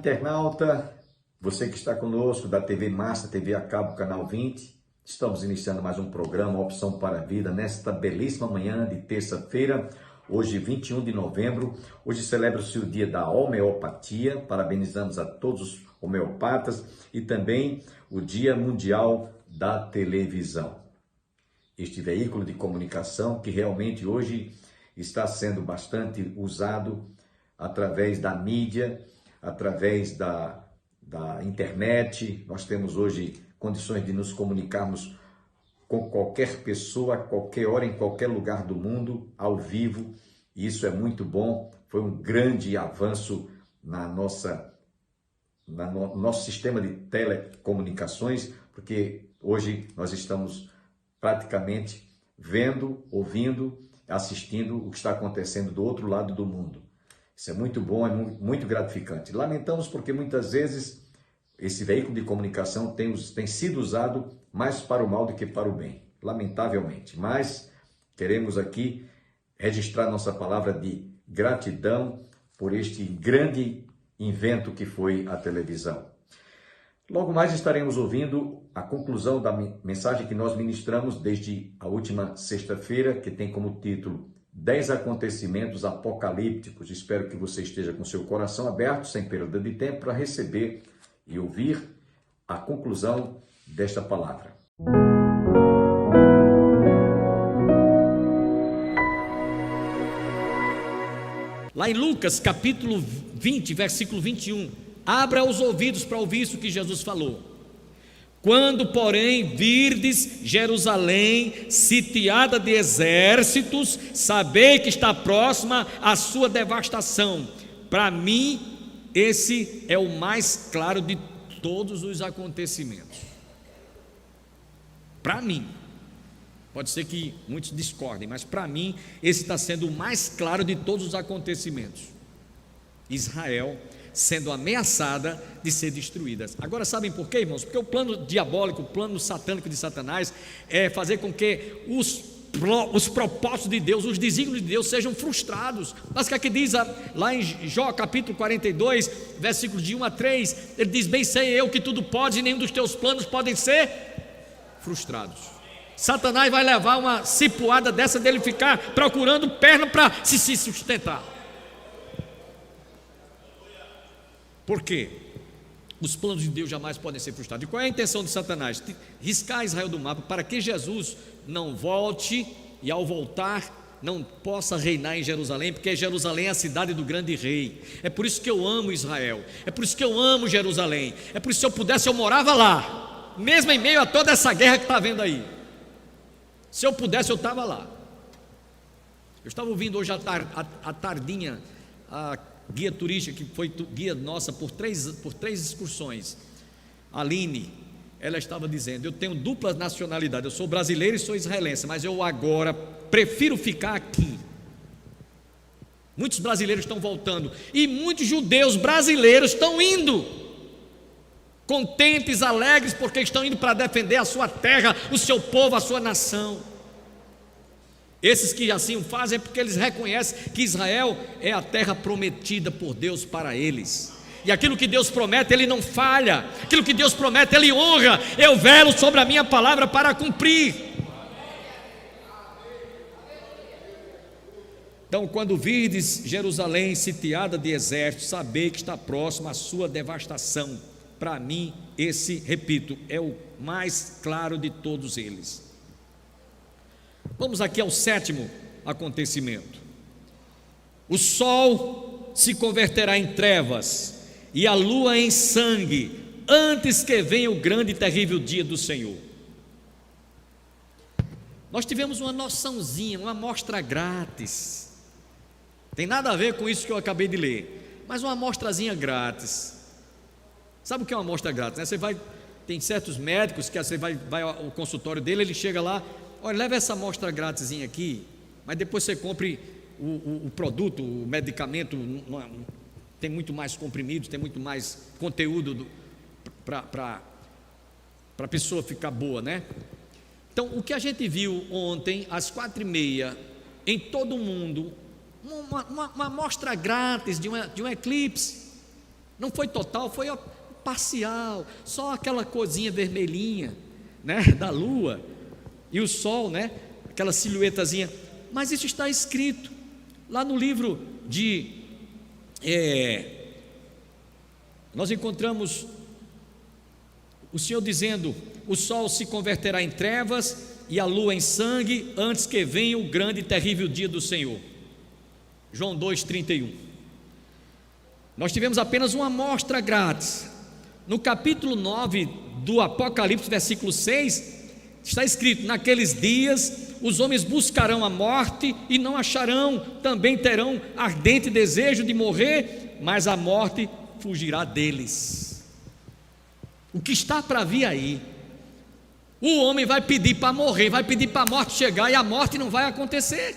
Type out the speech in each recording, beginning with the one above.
internauta, você que está conosco da TV Master, TV a cabo, canal 20, estamos iniciando mais um programa Opção para a Vida, nesta belíssima manhã de terça-feira, hoje 21 de novembro, hoje celebra-se o dia da homeopatia, parabenizamos a todos os homeopatas e também o Dia Mundial da Televisão. Este veículo de comunicação que realmente hoje está sendo bastante usado através da mídia, através da internet. Nós temos hoje condições de nos comunicarmos com qualquer pessoa, a qualquer hora, em qualquer lugar do mundo, ao vivo. E isso é muito bom, foi um grande avanço no nosso sistema de telecomunicações, porque hoje nós estamos praticamente vendo, ouvindo, assistindo o que está acontecendo do outro lado do mundo. Isso é muito bom, é muito gratificante. Lamentamos porque muitas vezes esse veículo de comunicação tem sido usado mais para o mal do que para o bem, lamentavelmente. Mas queremos aqui registrar nossa palavra de gratidão por este grande invento que foi a televisão. Logo mais estaremos ouvindo a conclusão da mensagem que nós ministramos desde a última sexta-feira, que tem como título 10 acontecimentos apocalípticos. Espero que você esteja com seu coração aberto, sem perda de tempo, para receber e ouvir a conclusão desta palavra. Lá em Lucas, capítulo 20, versículo 21, abra os ouvidos para ouvir isso que Jesus falou. Quando, porém, virdes Jerusalém sitiada de exércitos, sabei que está próxima a sua devastação. Para mim, esse é o mais claro de todos os acontecimentos. Para mim, pode ser que muitos discordem, mas para mim, esse está sendo o mais claro de todos os acontecimentos. Israel sendo ameaçada de ser destruída. Agora sabem por quê, irmãos? Porque o plano diabólico, o plano satânico de Satanás é fazer com que os propósitos de Deus, os desígnios de Deus sejam frustrados. Mas o que é que diz lá em Jó capítulo 42, versículos de 1 a 3, ele diz: bem sei eu que tudo podes e nenhum dos teus planos podem ser frustrados. Satanás vai levar uma cipuada dessa dele ficar procurando perna para se sustentar. Por quê? Os planos de Deus jamais podem ser frustrados. E qual é a intenção de Satanás? Riscar Israel do mapa para que Jesus não volte e, ao voltar, não possa reinar em Jerusalém, porque Jerusalém é a cidade do grande rei. É por isso que eu amo Israel, é por isso que eu amo Jerusalém, é por isso que se eu pudesse eu morava lá, mesmo em meio a toda essa guerra que está havendo aí. Se eu pudesse eu estava lá. Eu estava ouvindo hoje à tardinha a guia turística, que foi guia nossa por três excursões. A Aline, ela estava dizendo: eu tenho dupla nacionalidade, eu sou brasileiro e sou israelense, mas eu agora prefiro ficar aqui. Muitos brasileiros estão voltando e muitos judeus brasileiros estão indo, contentes, alegres, porque estão indo para defender a sua terra, o seu povo, a sua nação. Esses que assim o fazem é porque eles reconhecem que Israel é a terra prometida por Deus para eles. E aquilo que Deus promete, Ele não falha. Aquilo que Deus promete, Ele honra. Eu velo sobre a minha palavra para cumprir. Então, quando virdes Jerusalém sitiada de exércitos, sabei que está próxima a sua devastação. Para mim, esse, repito, é o mais claro de todos eles. Vamos aqui ao sétimo acontecimento. O sol se converterá em trevas e a lua em sangue, antes que venha o grande e terrível dia do Senhor. Nós tivemos uma noçãozinha, uma amostra grátis. Tem nada a ver com isso que eu acabei de ler, mas uma amostrazinha grátis. Sabe o que é uma amostra grátis, né? Você vai, tem certos médicos que você vai ao consultório dele, ele chega lá: olha, leva essa amostra grátisinha aqui, mas depois você compre o produto, o medicamento, tem muito mais comprimidos, tem muito mais conteúdo para a pessoa ficar boa, né? Então, o que a gente viu ontem, às 4h30, em todo o mundo, uma amostra grátis de um eclipse, Não foi total, foi parcial, só aquela coisinha vermelhinha, né, da lua e o sol, né, aquela silhuetazinha. Mas isso está escrito lá no livro de nós encontramos o Senhor dizendo: o sol se converterá em trevas e a lua em sangue, antes que venha o grande e terrível dia do Senhor. João 2,31. Nós tivemos apenas uma amostra grátis. No capítulo 9 do Apocalipse, versículo 6, está escrito: naqueles dias os homens buscarão a morte e não acharão, também terão ardente desejo de morrer, mas a morte fugirá deles. O que está para vir aí? O homem vai pedir para morrer, vai pedir para a morte chegar, e a morte não vai acontecer.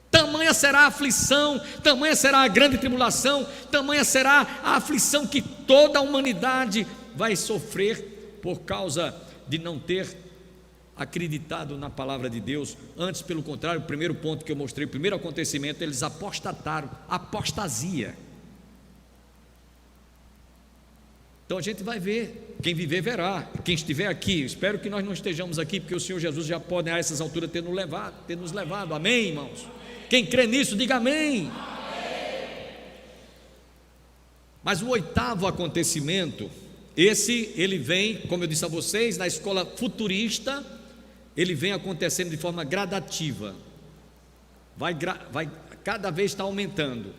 Tamanha será a aflição, tamanha será a grande tribulação, tamanha será a aflição que toda a humanidade vai sofrer por causa de não ter acreditado na palavra de Deus. Antes, pelo contrário, o primeiro ponto que eu mostrei, o primeiro acontecimento, eles apostataram, apostasia. Então a gente vai ver, quem viver verá, quem estiver aqui. Espero que nós não estejamos aqui, porque o Senhor Jesus já pode a essas alturas ter nos levado, amém, irmãos? Quem crê nisso, diga amém. Mas o oitavo acontecimento, ele vem, como eu disse a vocês, na escola futurista, ele vem acontecendo de forma gradativa, vai cada vez está aumentando.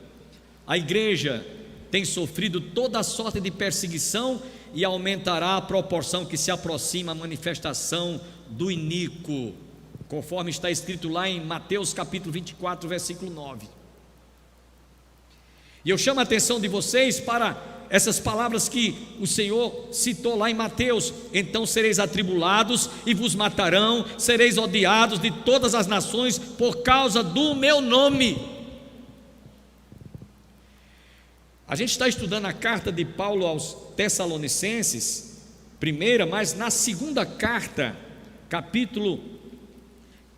A igreja tem sofrido toda a sorte de perseguição e aumentará a proporção que se aproxima a manifestação do iníquo, conforme está escrito lá em Mateus capítulo 24, versículo 9. E eu chamo a atenção de vocês para essas palavras que o Senhor citou lá em Mateus: então sereis atribulados e vos matarão, sereis odiados de todas as nações por causa do meu nome. A gente está estudando a carta de Paulo aos Tessalonicenses, primeira, mas na segunda carta, capítulo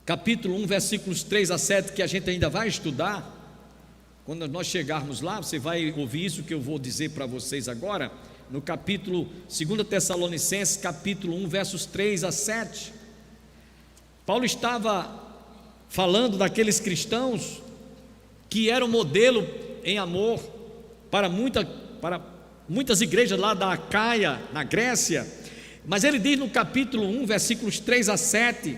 1, versículos 3 a 7, que a gente ainda vai estudar. Quando nós chegarmos lá, você vai ouvir isso que eu vou dizer para vocês agora, no capítulo 2 Tessalonicenses, capítulo 1, versos 3 a 7. Paulo estava falando daqueles cristãos que eram modelo em amor para muitas igrejas lá da Acaia, na Grécia. Mas ele diz no capítulo 1, versículos 3 a 7,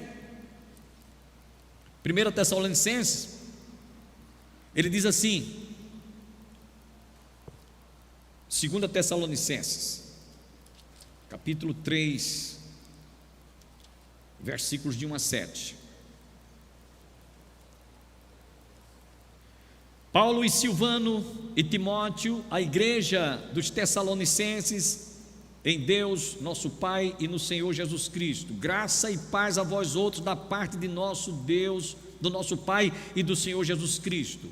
1 Tessalonicenses, ele diz assim, 2 Tessalonicenses, capítulo 3, versículos de 1 a 7. Paulo e Silvano e Timóteo, a igreja dos Tessalonicenses, em Deus nosso Pai e no Senhor Jesus Cristo, graça e paz a vós outros da parte de nosso Deus, do nosso Pai e do Senhor Jesus Cristo.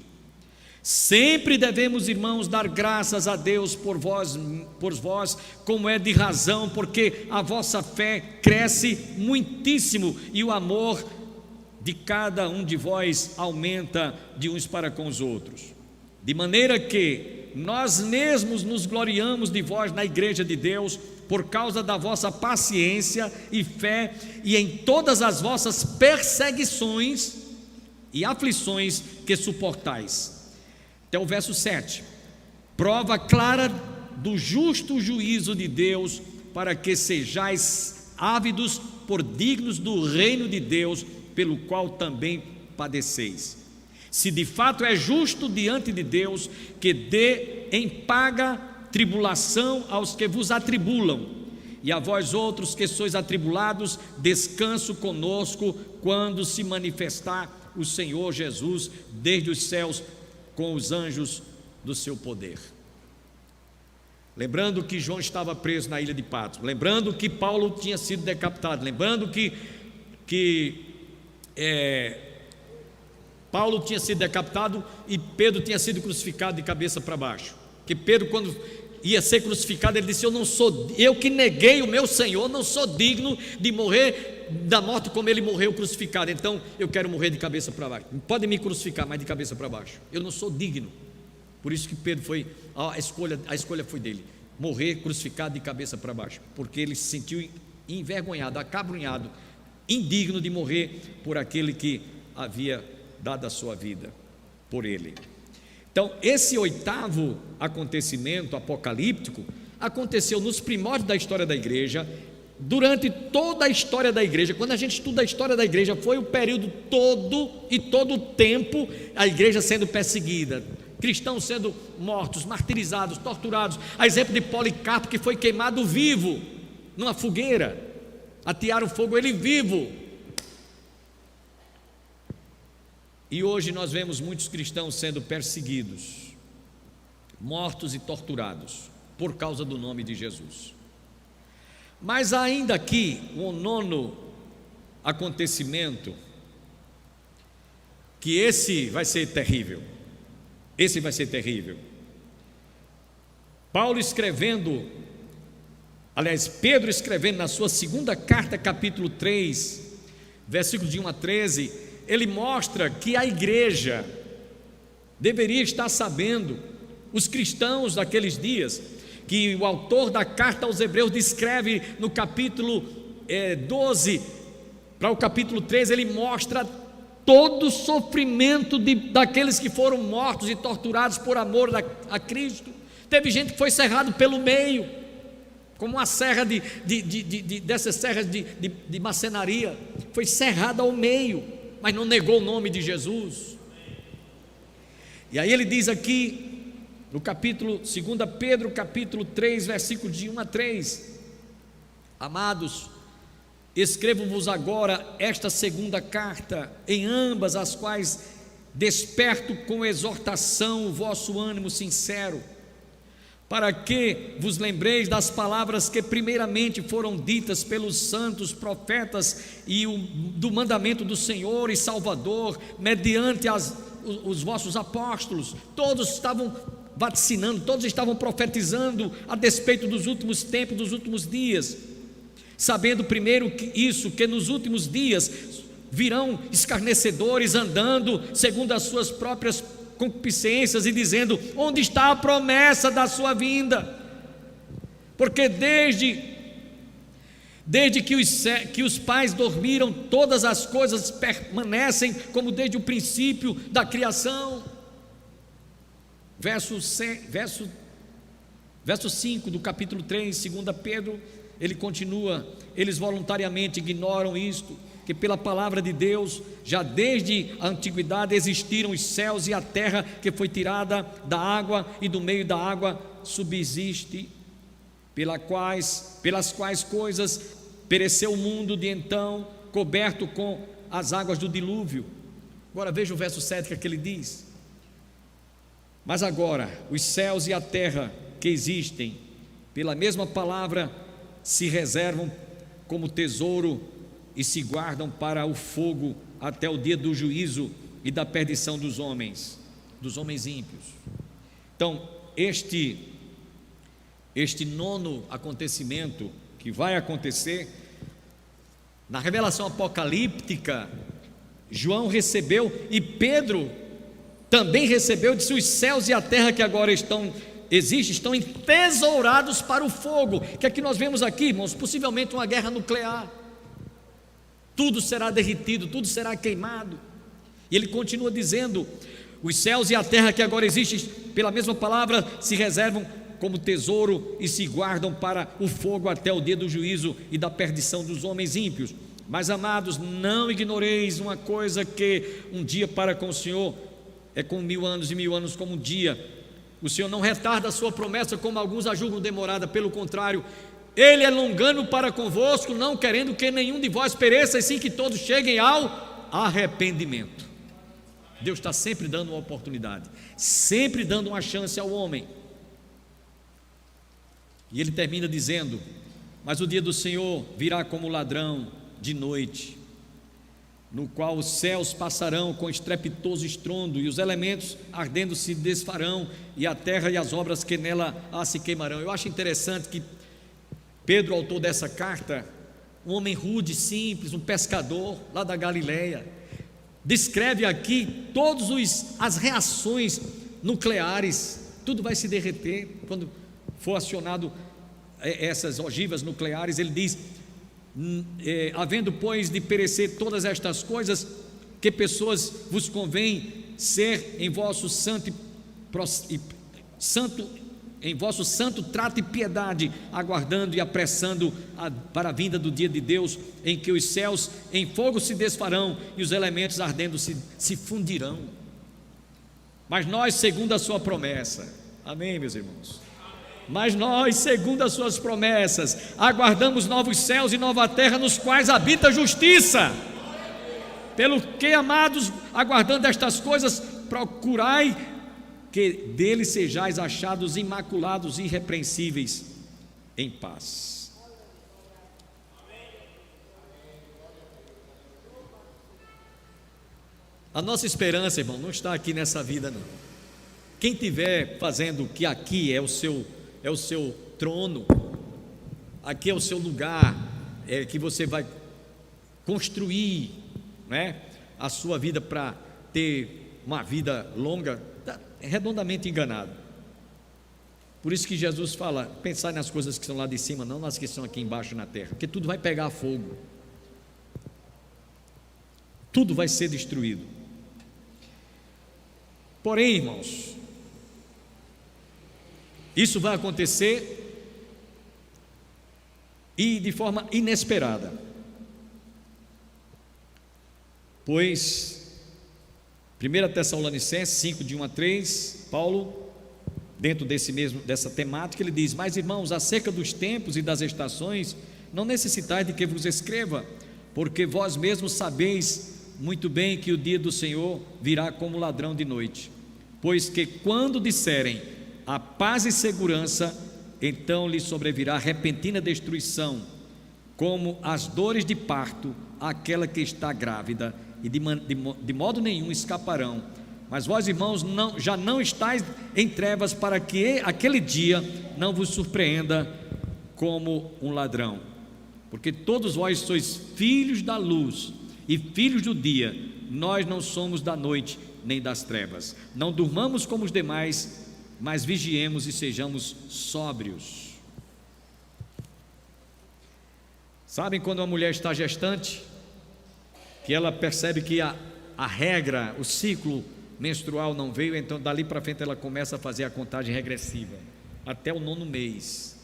Sempre devemos, irmãos, dar graças a Deus por vós, como é de razão, porque a vossa fé cresce muitíssimo e o amor de cada um de vós aumenta de uns para com os outros, de maneira que nós mesmos nos gloriamos de vós na igreja de Deus, por causa da vossa paciência e fé, e em todas as vossas perseguições e aflições que suportais. Até o verso 7, prova clara do justo juízo de Deus, para que sejais ávidos por dignos do reino de Deus, pelo qual também padeceis. Se de fato é justo diante de Deus que dê em paga tribulação aos que vos atribulam, e a vós outros que sois atribulados, descanso conosco quando se manifestar o Senhor Jesus desde os céus com os anjos do seu poder. Lembrando que João estava preso na ilha de Patmos, lembrando que Paulo tinha sido decapitado, lembrando que Paulo tinha sido decapitado e Pedro tinha sido crucificado de cabeça para baixo. Que Pedro, quando ia ser crucificado, ele disse: eu que neguei o meu Senhor, não sou digno de morrer da morte como ele morreu crucificado, então eu quero morrer de cabeça para baixo. Pode me crucificar, mas de cabeça para baixo, eu não sou digno, Por isso que Pedro foi, a escolha foi dele, morrer crucificado de cabeça para baixo, porque ele se sentiu envergonhado, acabrunhado, indigno de morrer por aquele que havia dado a sua vida por ele. Então, esse oitavo acontecimento apocalíptico aconteceu nos primórdios da história da igreja, durante toda a história da igreja. Quando a gente estuda a história da igreja, foi o período todo e todo o tempo a igreja sendo perseguida, cristãos sendo mortos, martirizados, torturados, a exemplo de Policarpo, que foi queimado vivo numa fogueira, atearam fogo ele vivo. E hoje nós vemos muitos cristãos sendo perseguidos, mortos e torturados por causa do nome de Jesus. Mas ainda aqui, o nono acontecimento, que esse vai ser terrível. Esse vai ser terrível. Pedro escrevendo na sua segunda carta, capítulo 3, versículos de 1 a 13, ele mostra que a igreja deveria estar sabendo, os cristãos daqueles dias, que o autor da carta aos Hebreus descreve no capítulo 12 para o capítulo 13, ele mostra todo o sofrimento daqueles que foram mortos e torturados por amor a Cristo. Teve gente que foi cerrado pelo meio, como uma serra dessas serras de maçonaria, foi cerrada ao meio, mas não negou o nome de Jesus. E aí ele diz aqui no capítulo 2 Pedro, capítulo 3, versículos de 1 a 3: Amados, escrevo-vos agora esta segunda carta, em ambas as quais desperto com exortação o vosso ânimo sincero, para que vos lembreis das palavras que primeiramente foram ditas pelos santos profetas e do mandamento do Senhor e Salvador, mediante os vossos apóstolos. Todos estavam vaticinando, todos estavam profetizando a despeito dos últimos tempos, dos últimos dias, sabendo primeiro que nos últimos dias virão escarnecedores andando segundo as suas próprias concupiscências e dizendo: onde está a promessa da sua vinda? Porque desde que os pais dormiram, todas as coisas permanecem como desde o princípio da criação. Verso 5 do capítulo 3, 2 Pedro, ele continua: eles voluntariamente ignoram isto, que pela palavra de Deus, já desde a antiguidade existiram os céus e a terra, que foi tirada da água e do meio da água subsiste, pelas quais coisas pereceu o mundo de então, coberto com as águas do dilúvio. Agora veja o verso 7 que ele diz: mas agora os céus e a terra que existem, pela mesma palavra, se reservam como tesouro e se guardam para o fogo até o dia do juízo e da perdição dos homens ímpios. Então, este nono acontecimento que vai acontecer, na revelação apocalíptica, João recebeu e Pedro também recebeu, disse: os céus e a terra que agora estão entesourados para o fogo. Que aqui nós vemos aqui, irmãos, possivelmente uma guerra nuclear. Tudo será derretido, tudo será queimado. E ele continua dizendo: os céus e a terra que agora existem, pela mesma palavra, se reservam como tesouro e se guardam para o fogo até o dia do juízo e da perdição dos homens ímpios. Mas, amados, não ignoreis uma coisa, que um dia para com o Senhor é como 1000 anos, e 1000 anos como um dia. O Senhor não retarda a sua promessa, como alguns a julgam demorada, pelo contrário, Ele é longânimo para convosco, não querendo que nenhum de vós pereça, e sim que todos cheguem ao arrependimento. Deus está sempre dando uma oportunidade, sempre dando uma chance ao homem. E ele termina dizendo: mas o dia do Senhor virá como ladrão de noite, no qual os céus passarão com estrepitoso estrondo, e os elementos ardendo se desfarão, e a terra e as obras que nela se queimarão. Eu acho interessante que Pedro, autor dessa carta, um homem rude, simples, um pescador lá da Galileia, descreve aqui todas as reações nucleares, tudo vai se derreter quando for acionado essas ogivas nucleares. Ele diz: havendo, pois, de perecer todas estas coisas, que pessoas vos convém ser em vosso santo trato e piedade, aguardando e apressando para a vinda do dia de Deus, em que os céus em fogo se desfarão e os elementos ardendo se fundirão. Mas nós, segundo a sua promessa, amém, meus irmãos? Mas nós, segundo as suas promessas, aguardamos novos céus e nova terra, nos quais habita a justiça. Pelo que, amados, aguardando estas coisas, procurai que dele sejais achados imaculados e irrepreensíveis em paz. A nossa esperança, irmão, não está aqui nessa vida, não. Quem estiver fazendo que aqui é o seu trono, aqui é o seu lugar, que você vai construir, né, a sua vida para ter uma vida longa, está redondamente enganado. Por isso que Jesus fala: pensai nas coisas que estão lá de cima, não nas que estão aqui embaixo na terra, porque tudo vai pegar fogo, tudo vai ser destruído. Porém, irmãos, isso vai acontecer e de forma inesperada, pois 1 Tessalonicenses 5, de 1 a 3, Paulo, dentro dessa temática, ele diz: mas, irmãos, acerca dos tempos e das estações, não necessitais de que vos escreva, porque vós mesmos sabeis muito bem que o dia do Senhor virá como ladrão de noite. Pois que quando disserem a paz e segurança, então lhe sobrevirá repentina destruição, como as dores de parto àquela que está grávida, e de modo nenhum escaparão. Mas vós, irmãos, já não estáis em trevas, para que aquele dia não vos surpreenda como um ladrão. Porque todos vós sois filhos da luz e filhos do dia. Nós não somos da noite nem das trevas. Não durmamos como os demais, mas vigiemos e sejamos sóbrios. Sabem quando uma mulher está gestante, que ela percebe que a regra, o ciclo menstrual não veio, então dali para frente ela começa a fazer a contagem regressiva, até o 9º mês.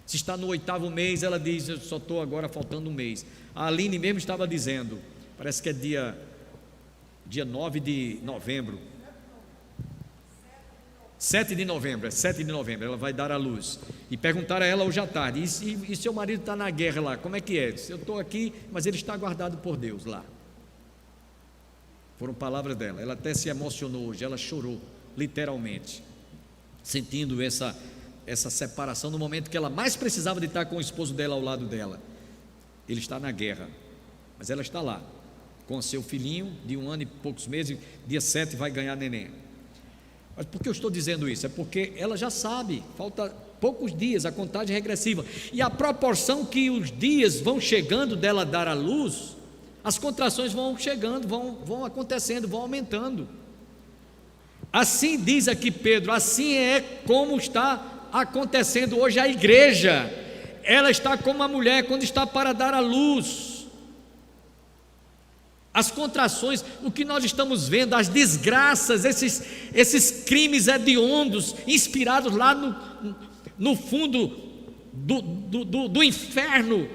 Se está no 8º mês, ela diz: eu só estou agora faltando um mês. A Aline mesmo estava dizendo, parece que é dia 9 de novembro, 7 de novembro, ela vai dar à luz. E perguntaram a ela hoje à tarde: e seu marido está na guerra lá, como é que é? Eu estou aqui, mas ele está guardado por Deus lá. Foram palavras dela. Ela até se emocionou hoje, ela chorou, literalmente, sentindo essa separação no momento que ela mais precisava de estar com o esposo dela ao lado dela. Ele está na guerra, mas ela está lá, com seu filhinho de 1 ano e poucos meses. Dia 7 vai ganhar neném. Mas por que eu estou dizendo isso? É porque ela já sabe, falta poucos dias, a contagem regressiva, e a proporção que os dias vão chegando dela dar à luz, as contrações vão chegando, vão acontecendo, vão aumentando. Assim diz aqui Pedro, assim é como está acontecendo hoje a igreja. Ela está como a mulher quando está para dar à luz. As contrações, o que nós estamos vendo, as desgraças, esses crimes hediondos, inspirados lá no fundo do inferno,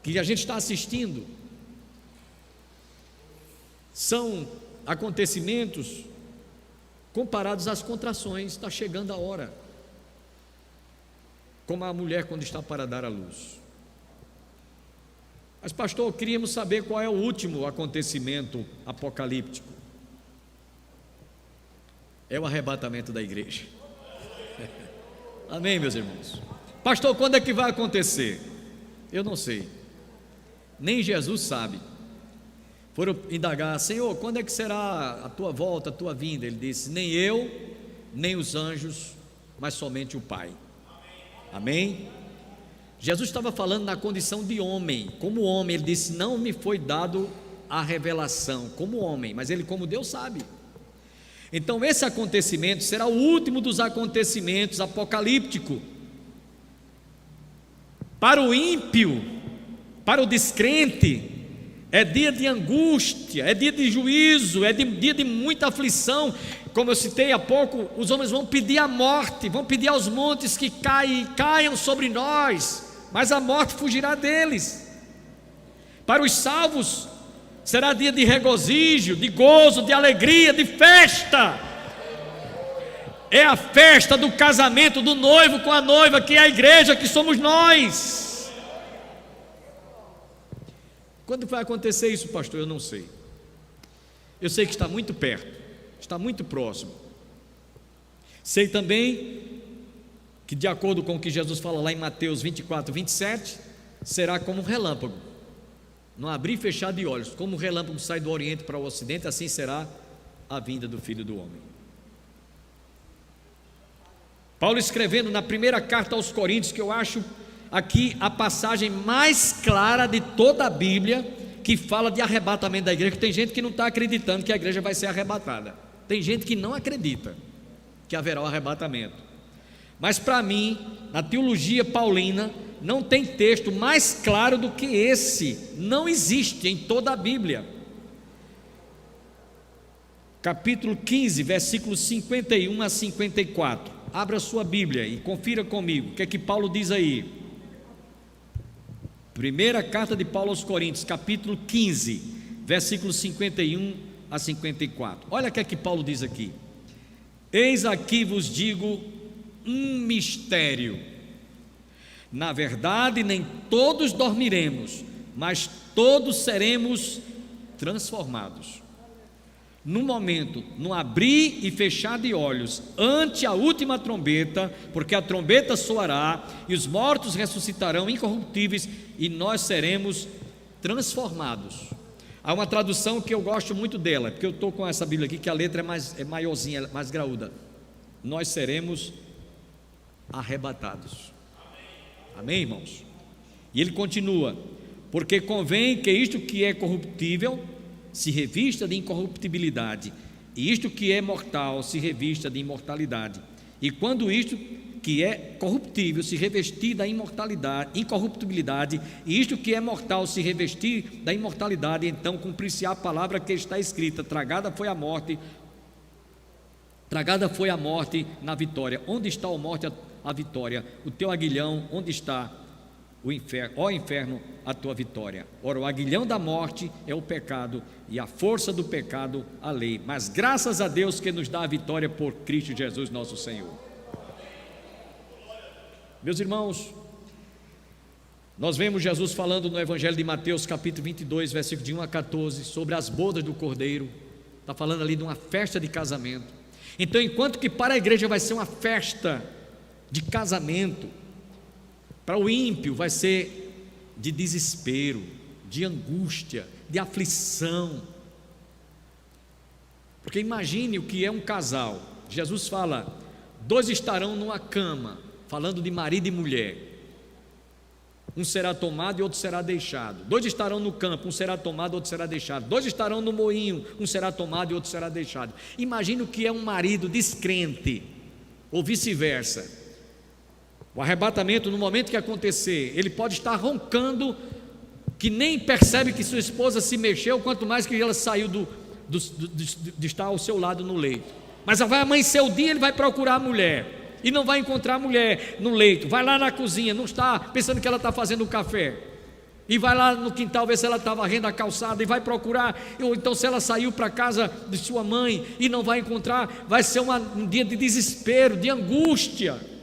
que a gente está assistindo, são acontecimentos comparados às contrações. Está chegando a hora, como a mulher quando está para dar à luz. Mas pastor, queríamos saber qual é o último acontecimento apocalíptico. É o arrebatamento da igreja. Amém, meus irmãos? Pastor, quando é que vai acontecer? Eu não sei, nem Jesus sabe. Foram indagar: Senhor, quando é que será a tua volta, a tua vinda? Ele disse: nem eu, nem os anjos, mas somente o Pai. Amém? Jesus estava falando na condição de homem, como homem. Ele disse: não me foi dado a revelação como homem, mas ele como Deus sabe. Então esse acontecimento será o último dos acontecimentos apocalípticos. Para o ímpio, para o descrente, é dia de angústia, é dia de juízo, é dia de muita aflição. Como eu citei há pouco, os homens vão pedir a morte, vão pedir aos montes que caiam sobre nós, mas a morte fugirá deles. Para os salvos, será dia de regozijo, de gozo, de alegria, de festa. É a festa do casamento do noivo com a noiva, que é a igreja, que somos nós. Quando vai acontecer isso, pastor? Eu não sei. Eu sei que está muito perto, está muito próximo. Sei também que, de acordo com o que Jesus fala lá em Mateus 24, 27, será como um relâmpago, não abrir e fechar de olhos. Como o relâmpago sai do Oriente para o Ocidente, assim será a vinda do Filho do Homem. Paulo, escrevendo na primeira carta aos Coríntios, que eu acho aqui a passagem mais clara de toda a Bíblia, que fala de arrebatamento da igreja, que tem gente que não está acreditando que a igreja vai ser arrebatada, tem gente que não acredita que haverá o arrebatamento, mas para mim, na teologia paulina, não tem texto mais claro do que esse, não existe em toda a Bíblia. Capítulo 15, versículos 51 a 54, abra sua Bíblia e confira comigo, o que é que Paulo diz aí. Primeira carta de Paulo aos Coríntios, capítulo 15, versículos 51 a 54. Olha o que é que Paulo diz aqui: eis aqui vos digo um mistério. Na verdade, nem todos dormiremos, mas todos seremos transformados. No momento, no abrir e fechar de olhos, ante a última trombeta, porque a trombeta soará, e os mortos ressuscitarão incorruptíveis, e nós seremos transformados. Há uma tradução que eu gosto muito dela, porque eu estou com essa Bíblia aqui, que a letra é maiorzinha, mais graúda. Nós seremos arrebatados. Amém, irmãos? E ele continua: porque convém que isto que é corruptível se revista de incorruptibilidade, e isto que é mortal se revista de imortalidade. E quando isto que é corruptível se revestir da incorruptibilidade, e isto que é mortal se revestir da imortalidade, então cumprir-se-á a palavra que está escrita: tragada foi a morte na vitória. Onde está a morte, a vitória? O teu aguilhão, onde está o inferno? Ó inferno, a tua vitória. Ora, o aguilhão da morte é o pecado, e a força do pecado, a lei. Mas graças a Deus que nos dá a vitória por Cristo Jesus nosso Senhor. Meus irmãos, nós vemos Jesus falando no Evangelho de Mateus, capítulo 22, versículo de 1 a 14, sobre as bodas do Cordeiro. Está falando ali de uma festa de casamento. Então, enquanto que para a igreja vai ser uma festa de casamento, para o ímpio vai ser de desespero, de angústia, de aflição. Porque imagine o que é um casal. Jesus fala: dois estarão numa cama, falando de marido e mulher. Um será tomado e outro será deixado. Dois estarão no campo, um será tomado e outro será deixado. Dois estarão no moinho, um será tomado e outro será deixado. Imagine o que é um marido descrente, ou vice-versa. O arrebatamento, no momento que acontecer, ele pode estar roncando, que nem percebe que sua esposa se mexeu, quanto mais que ela saiu de estar ao seu lado no leito. Mas vai amanhecer o dia, ele vai procurar a mulher, e não vai encontrar a mulher no leito. Vai lá na cozinha, não está pensando que ela está fazendo um café, e vai lá no quintal ver se ela está varrendo a calçada, e vai procurar, ou então se ela saiu para a casa de sua mãe, e não vai encontrar. Vai ser um dia de desespero, de angústia.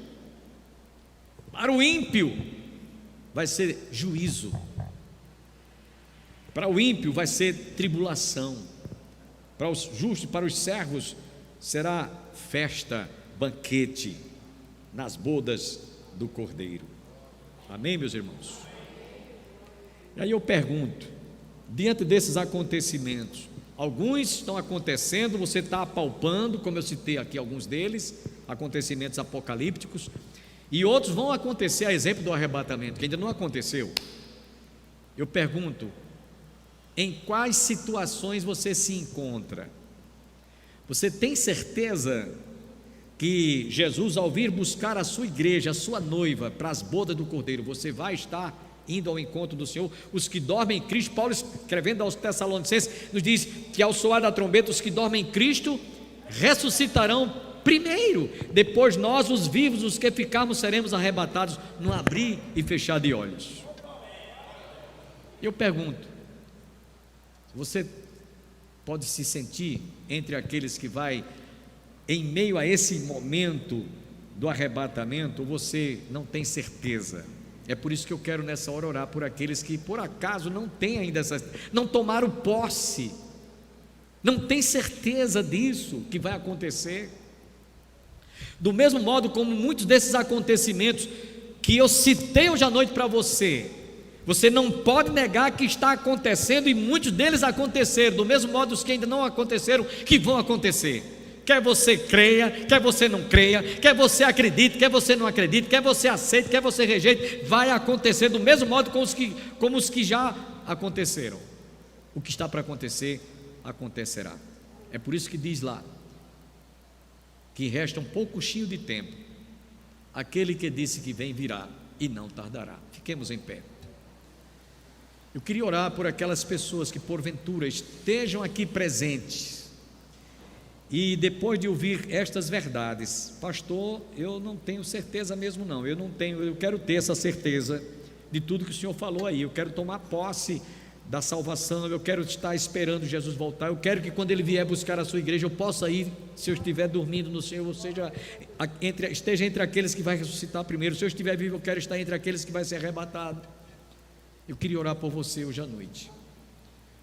Para o ímpio vai ser juízo, para o ímpio vai ser tribulação, para os justos, para os servos será festa, banquete nas bodas do Cordeiro. Amém, meus irmãos? E aí eu pergunto, diante desses acontecimentos, alguns estão acontecendo, você está apalpando, como eu citei aqui alguns deles, acontecimentos apocalípticos, e outros vão acontecer, a exemplo do arrebatamento, que ainda não aconteceu. Eu pergunto, em quais situações você se encontra? Você tem certeza que Jesus, ao vir buscar a sua igreja, a sua noiva, para as bodas do Cordeiro, você vai estar indo ao encontro do Senhor? Os que dormem em Cristo, Paulo escrevendo aos Tessalonicenses, nos diz que ao soar da trombeta, os que dormem em Cristo ressuscitarão primeiro, depois nós, os vivos, os que ficarmos, seremos arrebatados no abrir e fechar de olhos. Eu pergunto, você pode se sentir entre aqueles que vai em meio a esse momento do arrebatamento, ou você não tem certeza? É por isso que eu quero nessa hora orar por aqueles que por acaso não têm ainda não tomaram posse, não tem certeza disso que vai acontecer. Do mesmo modo como muitos desses acontecimentos que eu citei hoje à noite para você, você não pode negar que está acontecendo, e muitos deles aconteceram, do mesmo modo os que ainda não aconteceram, que vão acontecer. Quer você creia, quer você não creia, quer você acredite, quer você não acredite, quer você aceite, quer você rejeite, vai acontecer do mesmo modo como os que já aconteceram. O que está para acontecer, acontecerá. É por isso que diz lá, que resta um pouquinho de tempo. Aquele que disse que vem virá e não tardará. Fiquemos em pé. Eu queria orar por aquelas pessoas que porventura estejam aqui presentes e depois de ouvir estas verdades, pastor, eu não tenho certeza mesmo não, eu quero ter essa certeza de tudo que o Senhor falou aí, eu quero tomar posse da salvação, eu quero estar esperando Jesus voltar, eu quero que quando Ele vier buscar a sua igreja, eu possa ir, se eu estiver dormindo no Senhor, ou seja, esteja entre aqueles que vai ressuscitar primeiro, se eu estiver vivo, eu quero estar entre aqueles que vai ser arrebatado. Eu queria orar por você hoje à noite.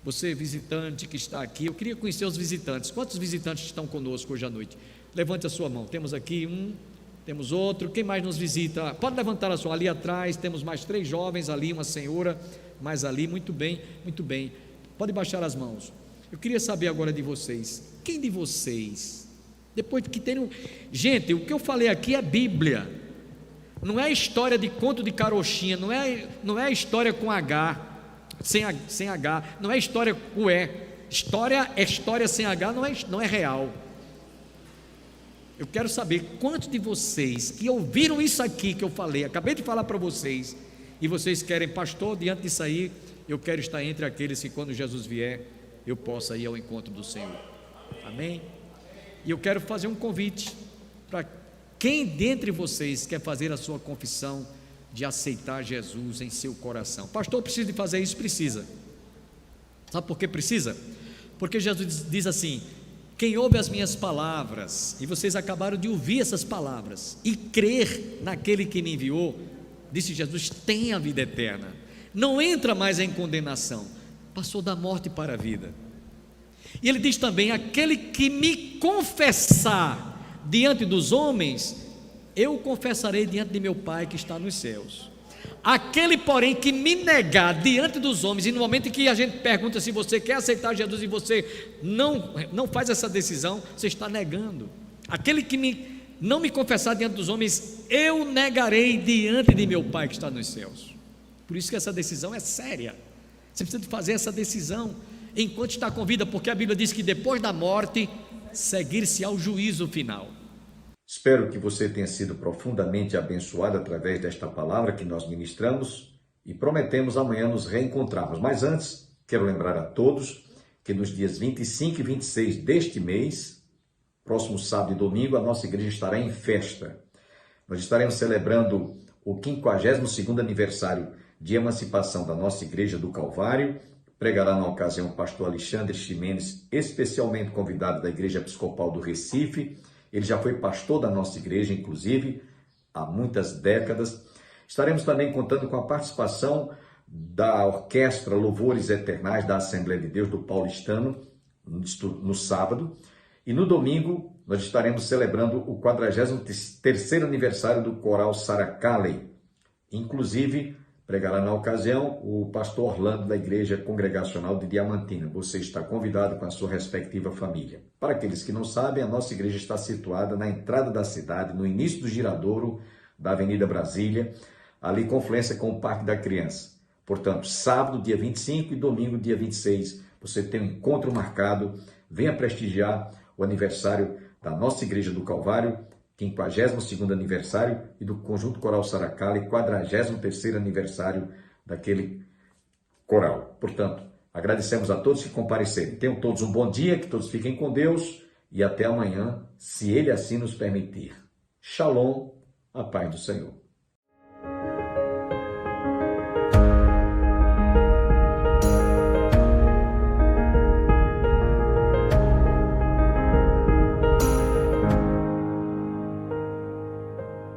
Você visitante que está aqui, eu queria conhecer os visitantes. Quantos visitantes estão conosco hoje à noite? Levante a sua mão. Temos aqui um, temos outro. Quem mais nos visita? Pode levantar a sua. Ali atrás temos mais 3 jovens ali, uma senhora mais ali. Muito bem, muito bem. Pode baixar as mãos. Eu queria saber agora de vocês. Quem de vocês, depois que tem gente, o que eu falei aqui é Bíblia. Não é história de conto de carochinha, não é história com H, sem H, não é história com E. História é história sem H, não é real. Eu quero saber quantos de vocês que ouviram isso aqui que eu falei, acabei de falar para vocês, e vocês querem, pastor, diante disso aí, eu quero estar entre aqueles que quando Jesus vier, eu possa ir ao encontro do Senhor. Amém? E eu quero fazer um convite para quem dentre vocês quer fazer a sua confissão de aceitar Jesus em seu coração. Pastor, precisa de fazer isso? Precisa. Sabe por que precisa? Porque Jesus diz assim: quem ouve as minhas palavras, e vocês acabaram de ouvir essas palavras, e crer naquele que me enviou, disse Jesus, tem a vida eterna, não entra mais em condenação, passou da morte para a vida. E ele diz também: aquele que me confessar diante dos homens, eu o confessarei diante de meu Pai que está nos céus. Aquele, porém, que me negar diante dos homens, e no momento em que a gente pergunta se você quer aceitar Jesus e você não faz essa decisão, você está negando. Aquele que não me confessar diante dos homens, eu negarei diante de meu Pai que está nos céus. Por isso que essa decisão é séria. Você precisa de fazer essa decisão enquanto está com vida, porque a Bíblia diz que depois da morte seguir-se ao juízo final. Espero que você tenha sido profundamente abençoado através desta palavra que nós ministramos e prometemos amanhã nos reencontrarmos. Mas antes, quero lembrar a todos que nos dias 25 e 26 deste mês, próximo sábado e domingo, a nossa igreja estará em festa. Nós estaremos celebrando o 52º aniversário de emancipação da nossa igreja do Calvário. Pregará na ocasião o pastor Alexandre Ximenes, especialmente convidado da Igreja Episcopal do Recife. Ele já foi pastor da nossa igreja, inclusive, há muitas décadas. Estaremos também contando com a participação da Orquestra Louvores Eternais da Assembleia de Deus do Paulistano, no sábado. E no domingo, nós estaremos celebrando o 43º aniversário do Coral Saracale. Inclusive, pregará na ocasião o pastor Orlando da Igreja Congregacional de Diamantina. Você está convidado com a sua respectiva família. Para aqueles que não sabem, a nossa igreja está situada na entrada da cidade, no início do giradouro da Avenida Brasília, ali confluência com o Parque da Criança. Portanto, sábado, dia 25 e domingo, dia 26, você tem um encontro marcado. Venha prestigiar o aniversário da nossa Igreja do Calvário, 52º aniversário, e do Conjunto Coral Saracali, 43º aniversário daquele coral. Portanto, agradecemos a todos que compareceram. Tenham todos um bom dia, que todos fiquem com Deus e até amanhã, se Ele assim nos permitir. Shalom, a paz do Senhor.